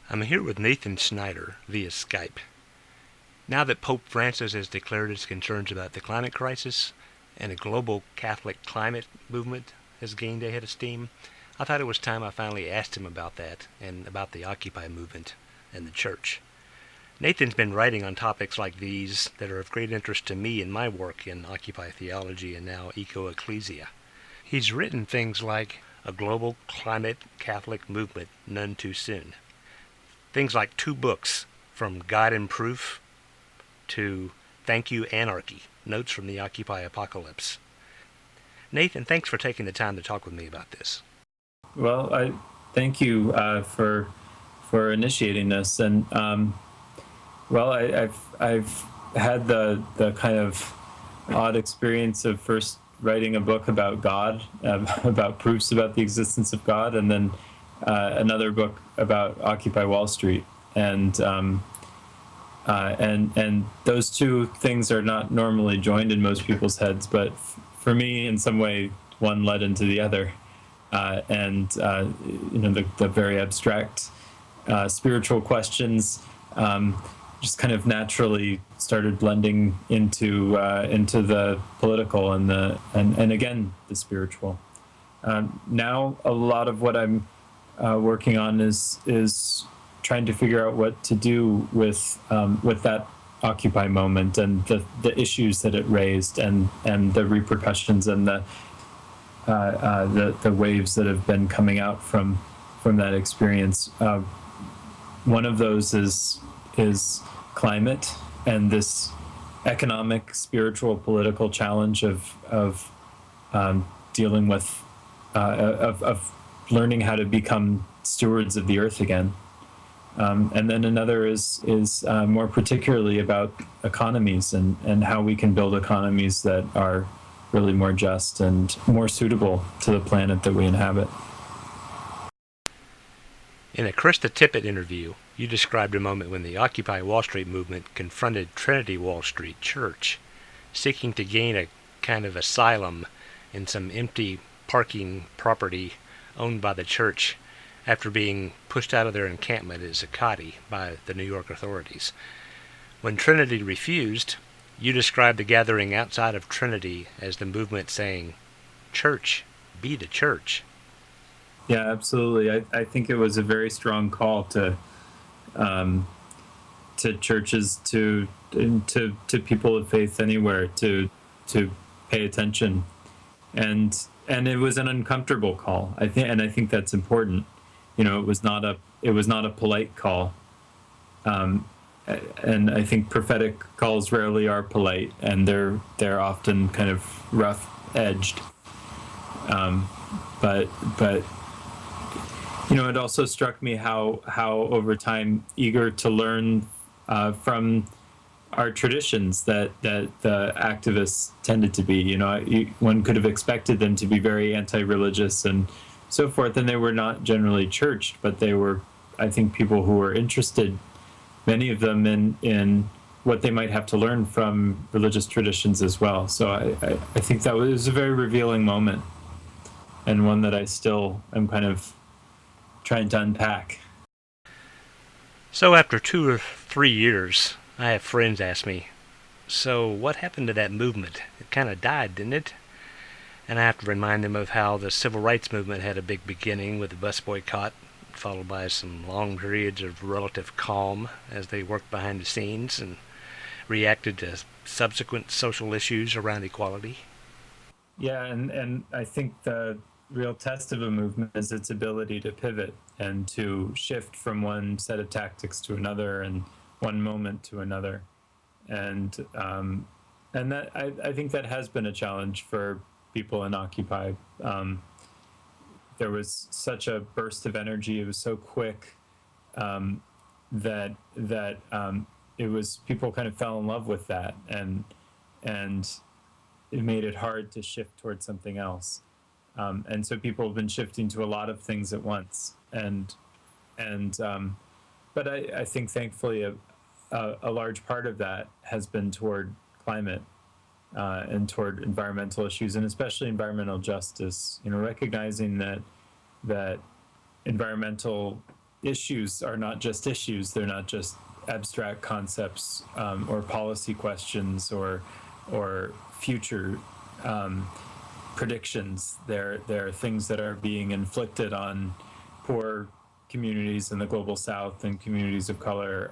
I'm here with Nathan Schneider via Skype. Now that Pope Francis has declared his concerns about the climate crisis and a global Catholic climate movement has gained a head of steam, I thought it was time I finally asked him about that and about the Occupy movement and the church. Nathan's been writing on topics like these that are of great interest to me in my work in Occupy Theology and now EcoEcclesia. He's written things like A Global Climate Catholic Movement None Too Soon. Things like 2 books, From God and Proof to Thank You, Anarchy, Notes from the Occupy Apocalypse. Nathan, thanks for taking the time to talk with me about this. Well, I thank you for initiating this, and I've had the kind of odd experience of first writing a book about God, about proofs about the existence of God, and then another book about Occupy Wall Street, and those two things are not normally joined in most people's heads, but for me, in some way, one led into the other, the very abstract spiritual questions just kind of naturally started blending into the political and again the spiritual. Now, a lot of what I'm working on is trying to figure out what to do with that Occupy moment and the issues that it raised and the repercussions and the waves that have been coming out from that experience. One of those is climate and this economic, spiritual, political challenge of dealing with of learning how to become stewards of the earth again. And then another is more particularly about economies and how we can build economies that are really more just and more suitable to the planet that we inhabit. In a Krista Tippett interview, you described a moment when the Occupy Wall Street movement confronted Trinity Wall Street Church, seeking to gain a kind of asylum in some empty parking property owned by the church after being pushed out of their encampment at Zuccotti by the New York authorities. When Trinity refused, you described the gathering outside of Trinity as the movement saying, "Church, be the church." Yeah, absolutely. I think it was a very strong call to churches, to people of faith anywhere, to pay attention, and it was an uncomfortable call. I think that's important. It was not a polite call, and I think prophetic calls rarely are polite, and they're often kind of rough edged. But it also struck me how over time eager to learn from our traditions that the activists tended to be. One could have expected them to be very anti-religious and so forth, and they were not generally churched, but they were, I think, people who were interested, many of them, in what they might have to learn from religious traditions as well. So I think that was a very revealing moment, and one that I still am kind of trying to unpack. So after 2 or 3 years, I have friends ask me, "So what happened to that movement? It kind of died, didn't it?" And I have to remind them of how the civil rights movement had a big beginning with the bus boycott, followed by some long periods of relative calm as they worked behind the scenes and reacted to subsequent social issues around equality. Yeah, and I think the real test of a movement is its ability to pivot and to shift from one set of tactics to another and one moment to another. And that I think that has been a challenge for people in Occupy. There was such a burst of energy; it was so quick that it was, people kind of fell in love with that, and it made it hard to shift towards something else. And so people have been shifting to a lot of things at once, but I think thankfully a large part of that has been toward climate and toward environmental issues, and especially environmental justice. Recognizing that environmental issues are not just issues. They're not just abstract concepts or policy questions or future predictions. They're things that are being inflicted on poor communities in the global South and communities of color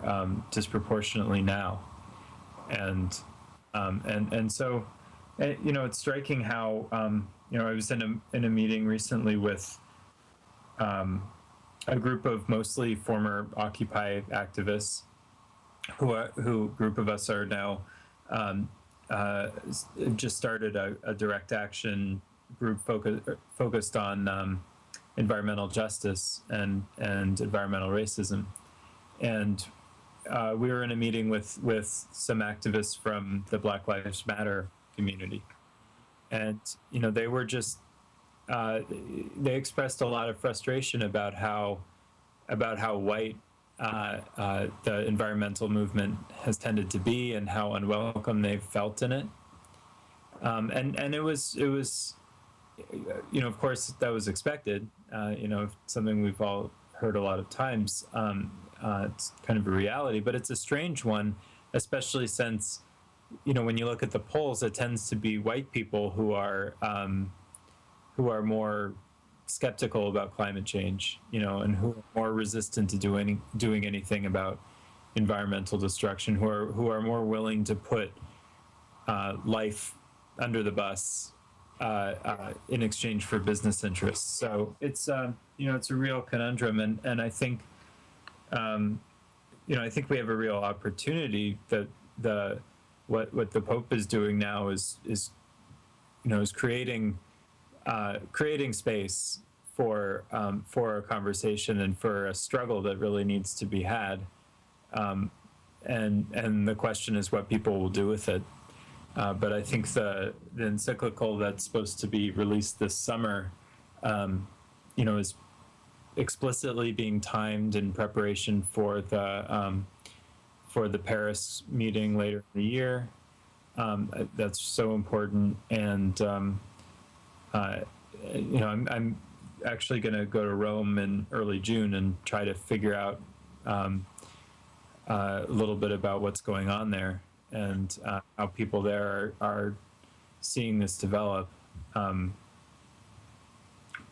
disproportionately now, and so it's striking how I was in a meeting recently with a group of mostly former Occupy activists who group of us are now just started a direct action group focused on environmental justice and environmental racism. And we were in a meeting with some activists from the Black Lives Matter community. And, they were just, they expressed a lot of frustration about how white the environmental movement has tended to be and how unwelcome they've felt in it. And it was, of course, that was expected, something we've all heard a lot of times. It's kind of a reality, but it's a strange one, especially since, when you look at the polls, it tends to be white people who are more skeptical about climate change, and who are more resistant to doing anything about environmental destruction, who are more willing to put life under the bus in exchange for business interests. So it's it's a real conundrum, and I think I think we have a real opportunity that what the Pope is doing now is creating space for a conversation and for a struggle that really needs to be had, and the question is what people will do with it. But I think the encyclical that's supposed to be released this summer, is explicitly being timed in preparation for the Paris meeting later in the year. That's so important, and I'm actually going to go to Rome in early June and try to figure out a little bit about what's going on there and how people there are seeing this develop.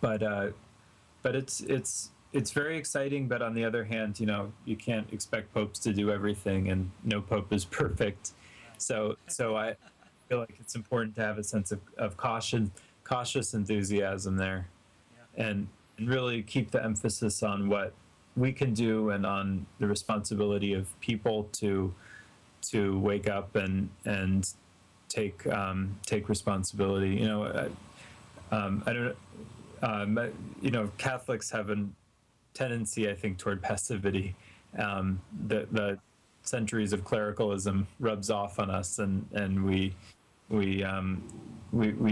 But it's very exciting. But on the other hand, you can't expect popes to do everything, and no pope is perfect. So I feel like it's important to have a sense of cautious enthusiasm there, and really keep the emphasis on what we can do and on the responsibility of people to wake up and take responsibility. I don't. Catholics have a tendency, I think, toward passivity. The centuries of clericalism rubs off on us, and we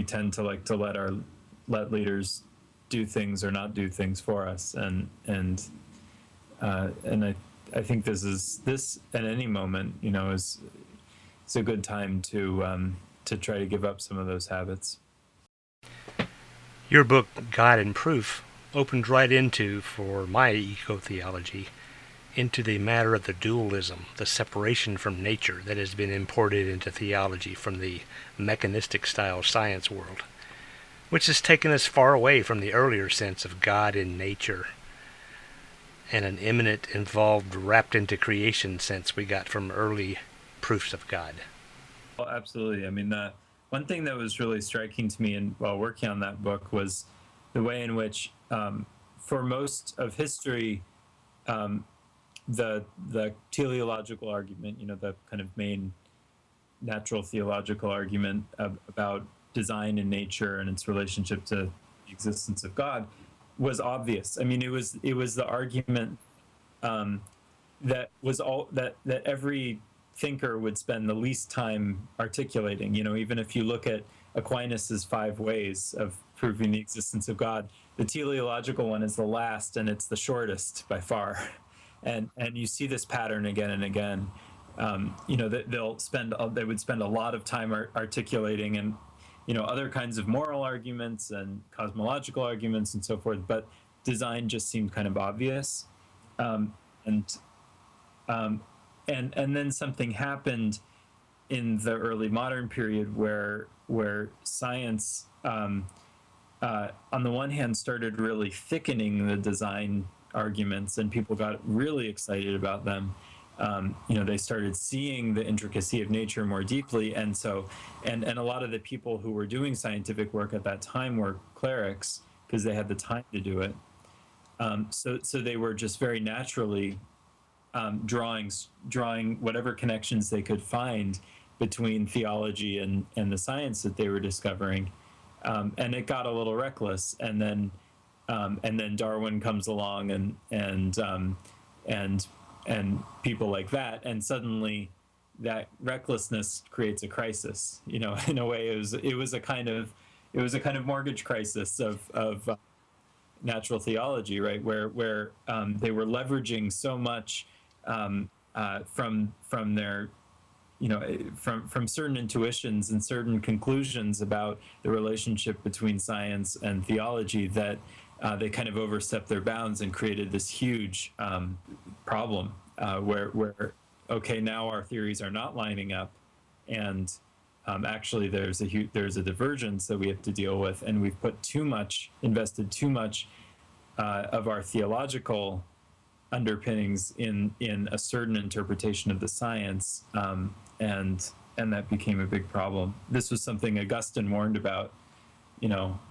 tend to like to let leaders do things or not do things for us, and I think this at any moment, is a good time to try to give up some of those habits. Your book, God and Proof, opened right into, for my ecotheology, into the matter of the dualism, the separation from nature that has been imported into theology from the mechanistic-style science world, which has taken us far away from the earlier sense of God in nature and an immanent, involved, wrapped into creation sense we got from early proofs of God. Well, absolutely. I mean, the one thing that was really striking to me while working on that book was the way in which, for most of history, the teleological argument, the kind of main natural theological argument about design and nature and its relationship to the existence of God, was obvious. I mean, it was the argument that was that every thinker would spend the least time articulating. Even if you look at Aquinas's 5 ways of proving the existence of God, the teleological one is the last, and it's the shortest by far. And you see this pattern again and again. That they would spend a lot of time articulating and other kinds of moral arguments and cosmological arguments and so forth, but design just seemed kind of obvious. um, and and then something happened in the early modern period where science, on the one hand, started really thickening the design arguments, and people got really excited about them. They started seeing the intricacy of nature more deeply, and so, and a lot of the people who were doing scientific work at that time were clerics because they had the time to do it. So they were just very naturally drawing whatever connections they could find between theology and the science that they were discovering, and it got a little reckless, and then Darwin comes along, and people like that, and suddenly that recklessness creates a crisis. In a way, it was a kind of mortgage crisis of natural theology, right? Where they were leveraging so much from their from certain intuitions and certain conclusions about the relationship between science and theology that they kind of overstepped their bounds and created this huge problem where okay, now our theories are not lining up, and actually there's a divergence that we have to deal with, and we've invested too much of our theological underpinnings in a certain interpretation of the science, and that became a big problem. This was something Augustine warned about,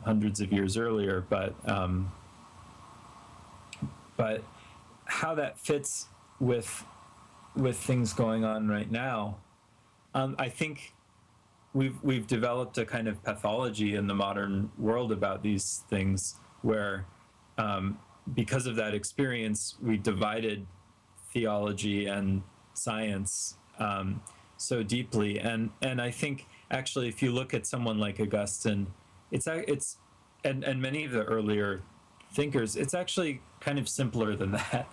hundreds of years earlier, but how that fits with things going on right now, I think we've developed a kind of pathology in the modern world about these things where, because of that experience, we divided theology and science so deeply. And I think actually, if you look at someone like Augustine, and many of the earlier thinkers, it's actually kind of simpler than that.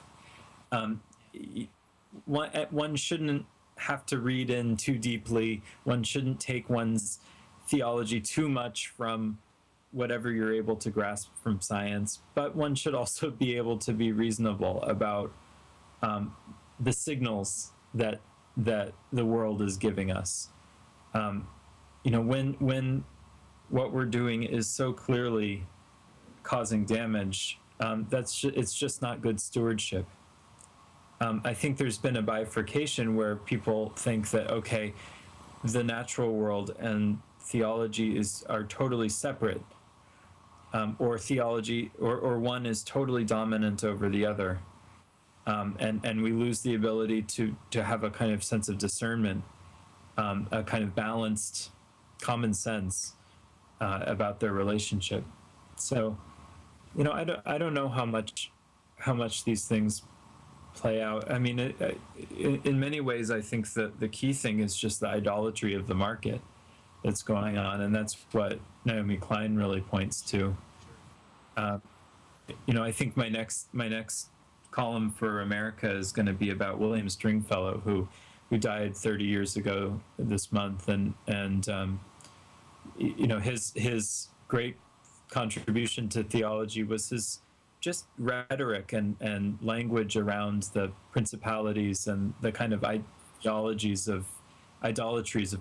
One shouldn't have to read in too deeply. One shouldn't take one's theology too much from whatever you're able to grasp from science, but one should also be able to be reasonable about the signals that the world is giving us. When what we're doing is so clearly causing damage, it's just not good stewardship. I think there's been a bifurcation where people think that, okay, the natural world and theology are totally separate, or theology or one is totally dominant over the other, and we lose the ability to have a kind of sense of discernment, a kind of balanced common sense about their relationship. So, I don't know how much these things play out. I mean, in many ways, I think that the key thing is just the idolatry of the market that's going on, and that's what Naomi Klein really points to. I think my next column for America is going to be about William Stringfellow, who died 30 years ago this month, and his great contribution to theology was his just rhetoric and language around the principalities and the kind of idolatries of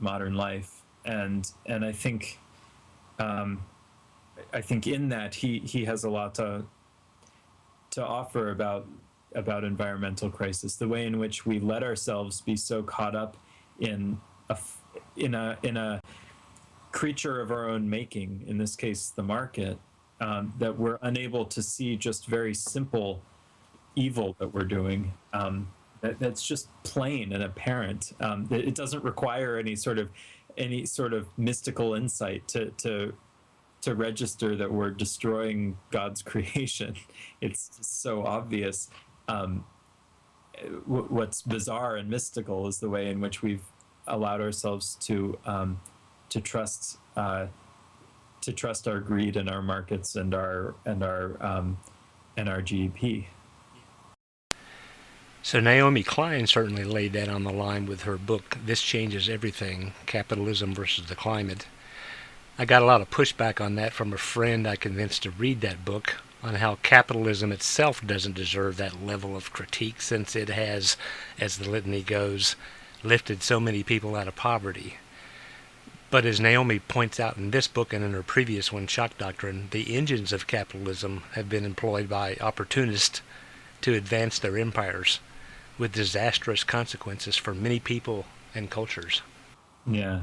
modern life, and I think in that he has a lot to offer about environmental crisis, the way in which we let ourselves be so caught up in a creature of our own making, in this case the market, that we're unable to see just very simple evil that we're doing, that's just plain and apparent. It doesn't require any sort of mystical insight to register that we're destroying God's creation. It's so obvious. What's bizarre and mystical is the way in which we've allowed ourselves to trust our greed and our markets and our GDP. So Naomi Klein certainly laid that on the line with her book, This Changes Everything, Capitalism versus the Climate. I got a lot of pushback on that from a friend I convinced to read that book, on how capitalism itself doesn't deserve that level of critique, since it has, as the litany goes, lifted so many people out of poverty. But as Naomi points out in this book and in her previous one, Shock Doctrine, the engines of capitalism have been employed by opportunists to advance their empires, with disastrous consequences for many people and cultures. Yeah.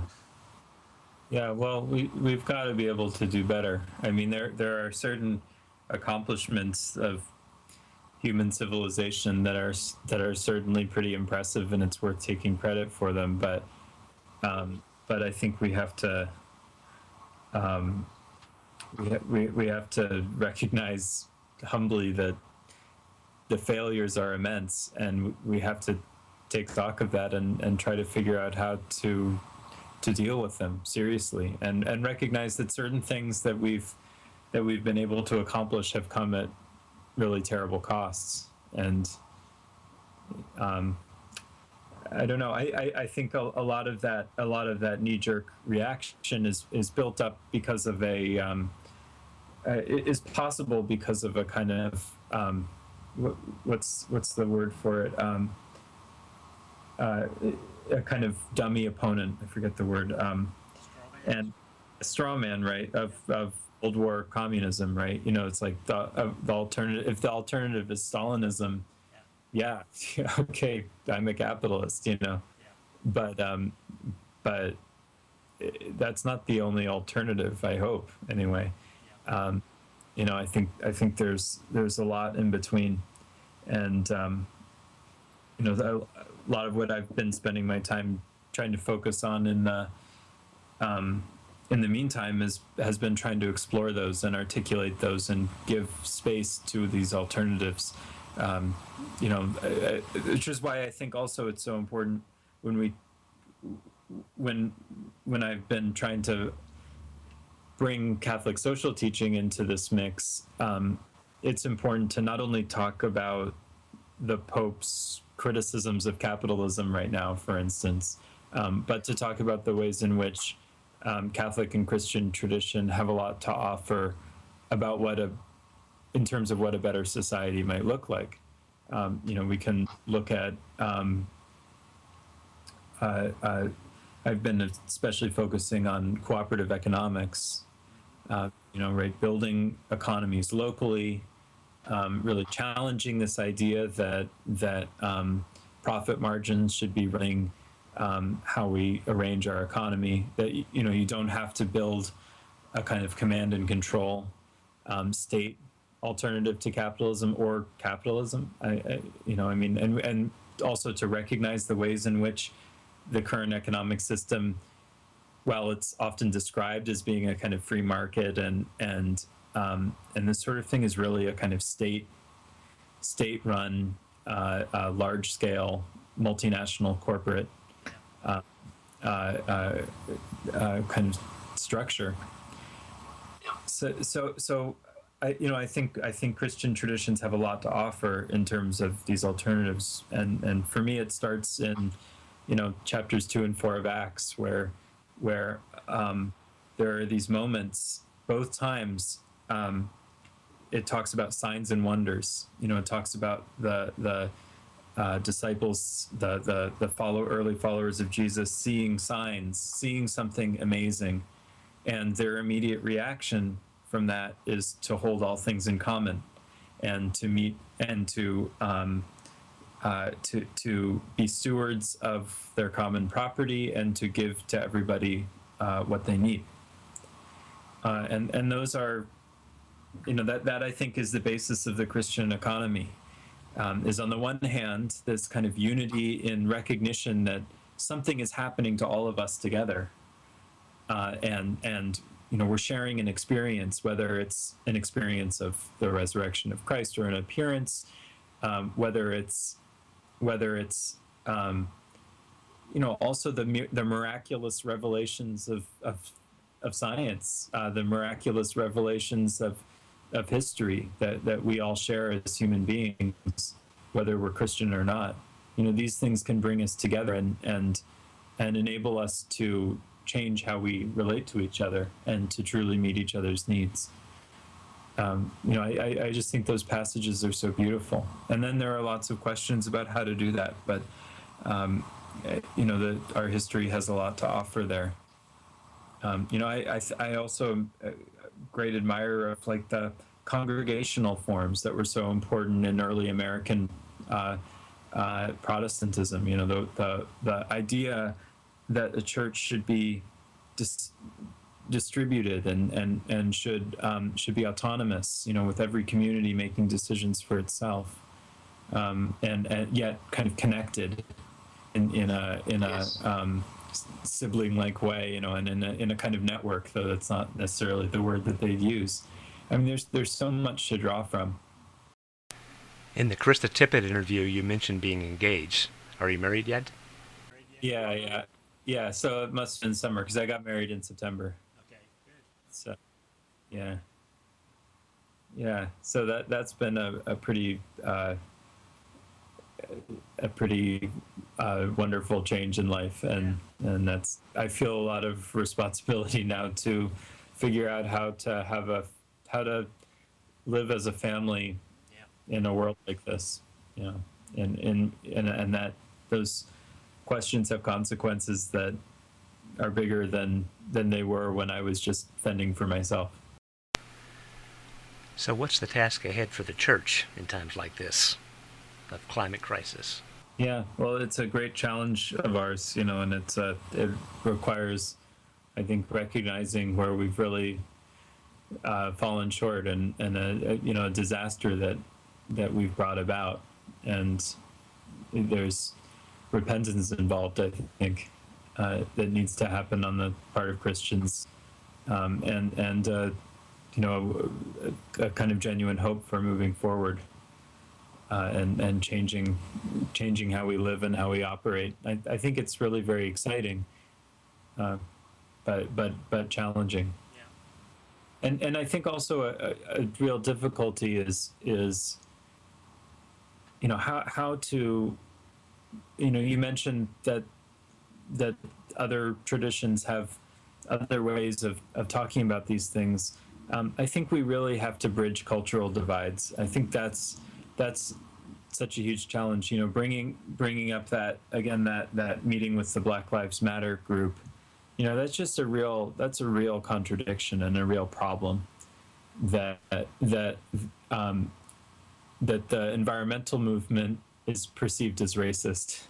Yeah, well, we've got to be able to do better. I mean, there are certain accomplishments of human civilization that are certainly pretty impressive, and it's worth taking credit for them. But I think we have to we have to recognize humbly that the failures are immense, and we have to take stock of that and try to figure out how to deal with them seriously, and recognize that certain things that we've been able to accomplish have come at really terrible costs. And I don't know. I think a lot of that knee-jerk reaction is built up because of is possible because of a kind of what's the word for it? A kind of dummy opponent. I forget the word. And a straw man, right? Of Cold War communism, right? You know, it's like the alternative. If the alternative is Stalinism, yeah, okay, I'm a capitalist, you know, but that's not the only alternative. I hope, anyway. You know, I think there's a lot in between, and you know, a lot of what I've been spending my time trying to focus on in the meantime has been trying to explore those and articulate those and give space to these alternatives. You know, which is why I think also it's so important when I've been trying to bring Catholic social teaching into this mix. It's important to not only talk about the Pope's criticisms of capitalism right now, for instance, but to talk about the ways in which Catholic and Christian tradition have a lot to offer about in terms of what a better society might look like. You know, we can look at, I've been especially focusing on cooperative economics, you know, right, building economies locally, really challenging this idea that profit margins should be running how we arrange our economy, that, you know, you don't have to build a kind of command and control state alternative to capitalism or capitalism. You know, I mean, and also to recognize the ways in which the current economic system, while it's often described as being a kind of free market and this sort of thing, is really a kind of state-run, large-scale, multinational corporate kind of structure. So I think Christian traditions have a lot to offer in terms of these alternatives, and for me it starts in, you know, chapters 2 and 4 of Acts, where there are these moments. Both times it talks about signs and wonders. You know, it talks about the disciples, the early followers of Jesus, seeing signs, seeing something amazing, and their immediate reaction from that is to hold all things in common, and to meet and to be stewards of their common property, and to give to everybody what they need. And those are, you know, that I think is the basis of the Christian economy. Is on the one hand this kind of unity in recognition that something is happening to all of us together, and you know, we're sharing an experience, whether it's an experience of the resurrection of Christ or an appearance, whether it's you know, also the miraculous revelations of science, the miraculous revelations of history that we all share as human beings, whether we're Christian or not. You know, these things can bring us together and enable us to change how we relate to each other and to truly meet each other's needs. I just think those passages are so beautiful. And then there are lots of questions about how to do that, but our history has a lot to offer there. I also am a great admirer of like the congregational forms that were so important in early American Protestantism. The idea that a church should be distributed and should be autonomous, with every community making decisions for itself, and yet kind of connected in a Yes. sibling-like way, and in a kind of network, though that's not necessarily the word that they'd use. I mean, there's so much to draw from. In the Krista Tippett interview, you mentioned being engaged. Are you married yet? Yeah. So it must have been summer because I got married in September. Okay, good. So yeah. So that's been a pretty wonderful change in life, and that's, I feel a lot of responsibility now to figure out how to live as a family in a world like this, and that those questions have consequences that are bigger than they were when I was just fending for myself. So what's the task ahead for the church in times like this of climate crisis? Yeah, well, it's a great challenge of ours, and it requires, I think, recognizing where we've really fallen short, and a disaster that we've brought about, and there's repentance involved, I think, that needs to happen on the part of Christians, and a kind of genuine hope for moving forward, and changing how we live and how we operate. I think it's really very exciting, but challenging. Yeah. And I think also a real difficulty is how to, you mentioned that other traditions have other ways of talking about these things. I think we really have to bridge cultural divides. I think that's such a huge challenge. Bringing up that meeting with the Black Lives Matter group. That's just a real contradiction and a real problem. That the environmental movement is perceived as racist,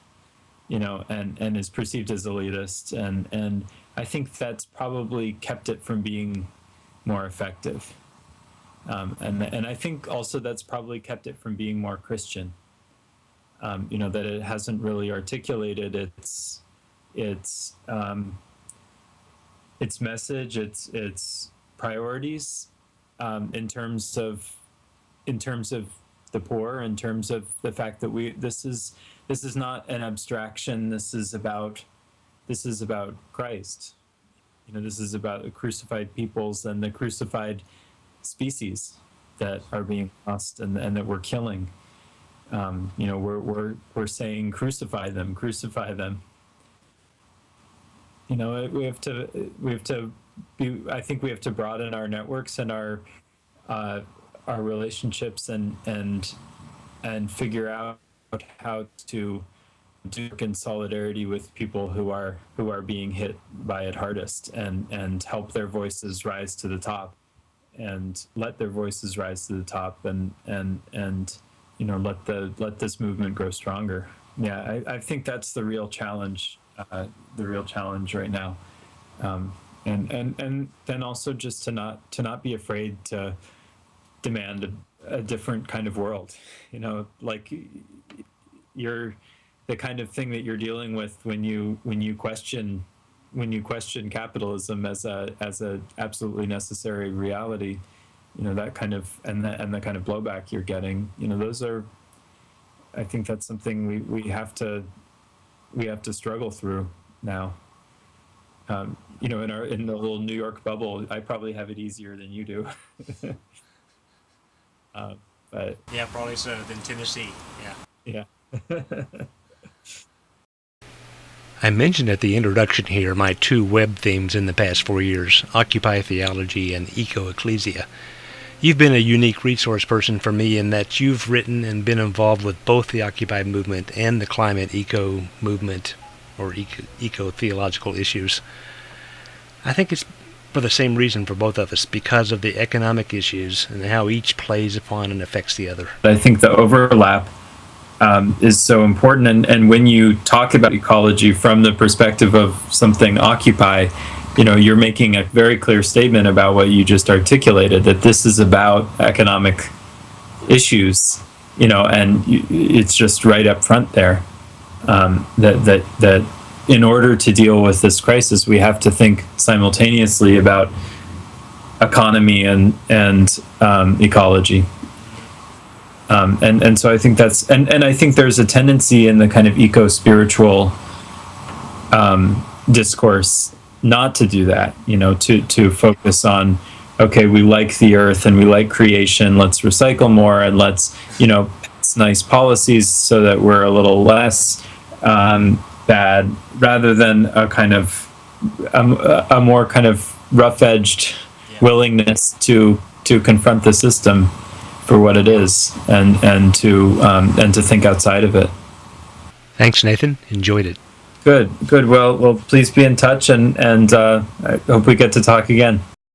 and is perceived as elitist, and I think that's probably kept it from being more effective. And I think also that's probably kept it from being more Christian. That it hasn't really articulated its message, its priorities, in terms of the poor, in terms of the fact that this is not an abstraction. This is about Christ. This is about the crucified peoples and the crucified species that are being lost and that we're killing. We're saying crucify them. We have to be. I think we have to broaden our networks and our relationships and figure out how to do in solidarity with people who are being hit by it hardest, and help their voices rise to the top, and let their voices rise to the top, and let this movement grow stronger. Yeah, I think that's the real challenge right now, and then also just to not be afraid to demand a different kind of world. Like the kind of thing that you're dealing with when you question capitalism as a absolutely necessary reality. That kind of and the kind of blowback you're getting. Those are. I think that's something we have to struggle through now. In the little New York bubble, I probably have it easier than you do. But yeah, probably so, than Tennessee. Yeah. I mentioned at the introduction here my two web themes in the past 4 years, Occupy Theology and EcoEcclesia. You've been a unique resource person for me in that you've written and been involved with both the Occupy movement and the climate eco movement or eco-theological issues. I think it's for the same reason for both of us, because of the economic issues and how each plays upon and affects the other. I think the overlap is so important. And when you talk about ecology from the perspective of something Occupy, you're making a very clear statement about what you just articulated, that this is about economic issues, and it's just right up front there. That in order to deal with this crisis, we have to think simultaneously about economy and ecology. And so I think that's, and I think there's a tendency in the kind of eco-spiritual discourse not to do that, to focus on, okay, we like the earth and we like creation, let's recycle more, and let's, pass nice policies so that we're a little less bad, rather than a kind of a more kind of rough-edged willingness to confront the system for what it is, and to think outside of it. Thanks, Nathan. Enjoyed it. Good. Well, please be in touch, and I hope we get to talk again.